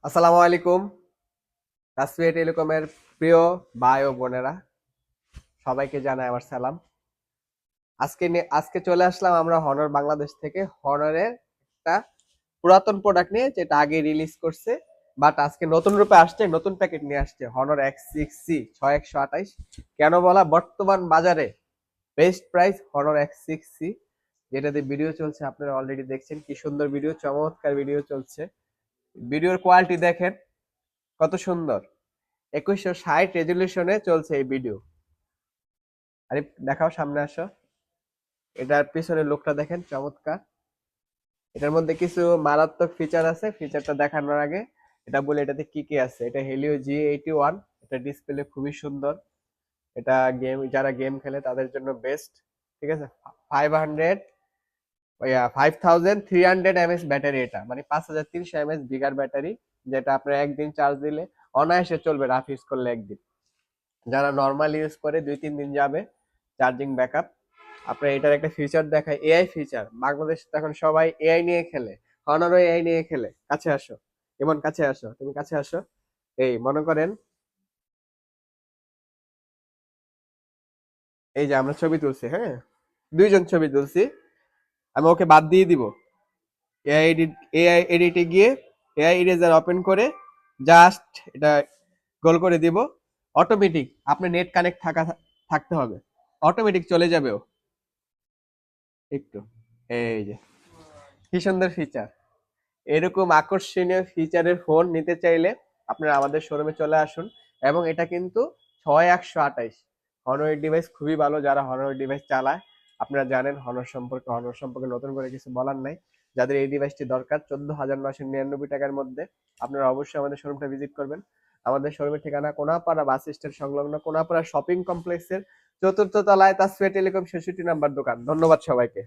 আসসালামু আলাইকুম। তাসফিয়া টেলিকমের প্রিয় ভাই ও বোনেরা, সবাইকে জানাই আমার সালাম। আজকে চলে আসলাম আমরা হনর বাংলাদেশ থেকে। হনরের একটা পুরাতন প্রোডাক্ট নিয়ে, যেটা আগে রিলিজ করছে, বাট আজকে নতুন রূপে আসছে, নতুন প্যাকেট নিয়ে আসছে। হনর X6C 6128 কেন বলা, বর্তমান বাজারে বেস্ট প্রাইস হনর X6C, যেটাতে ভিডিও চলছে। আপনারা অলরেডি দেখছেন কি সুন্দর ভিডিও, চমৎকার ভিডিও চলছে। ভিডিওর কোয়ালিটি দেখেন কত সুন্দর। 2160 রেজুলেশনে চলছে এই ভিডিও। আরে দেখাও, সামনে আসো। এটার পিছনের লুকটা দেখেন, চমৎকার। এটার মধ্যে কিছু মারাত্মক ফিচার আছে। ফিচারটা দেখানোর আগে এটা বলে এটাতে কি কি আছে। এটা হেলিও G81। এটা ডিসপ্লে খুবই সুন্দর। এটা যারা গেম খেলে তাদের জন্য বেস্ট। ঠিক আছে। 500 5300 ব্যাটারি। এটা মানে 5300 বিগার ব্যাটারি, যেটা আপনার একদিন চার্জ দিলে অনায়াসে চলবে, রাফ ইউজ করলে একদিন। যারা নর্মাল ইউজ করে 2-3 দিন যাবে চার্জিং ব্যাকআপ। আপনার এটার একটা ফিচার দেখায়, এআই ফিচার। বাংলাদেশ এখন সবাই এআই নিয়ে খেলে, হনারও এআই নিয়ে খেলে। কাছে আসো, এমন কাছে আসো, তুমি কাছে আসো। এই মনে করেন, এই যে আমরা ছবি তুলছি, হ্যাঁ, দুইজন ছবি তুলছি, আমি ওকে বাদ দিয়ে দিব। এআই এডিটে গিয়ে এআই ইরেজার ওপেন করে জাস্ট এটা গোল করে দিব। অটোমেটিক, আপনার নেট কানেক্ট থাকতে হবে, অটোমেটিক চলে যাবে ও। একটু, এই যে কি সুন্দর ফিচার। এরকম আকর্ষণীয় ফিচারের ফোন নিতে চাইলে আপনারা আমাদের শোরুমে চলে আসুন। এবং এটা কিন্তু 6128 হনর ডিভাইস খুবই ভালো। যারা হনর ডিভাইস চালায়, আপনারা জানেন হনর সম্পর্কে নতুন করে কিছু বলার নাই। যাদের এই ডিভাইসটি দরকার 14,999 টাকার মধ্যে, আপনারা অবশ্যই আমাদের শোরুমটা ভিজিট করবেন। আমাদের শোরুমের ঠিকানা কোনাপাড়া বাস স্ট্যান্ড সংলগ্ন কোনাপাড়া শপিং কমপ্লেক্সের 4র্থ তলায় তাসফিয়া টেলিকম 66 নাম্বার দোকান। ধন্যবাদ সবাইকে।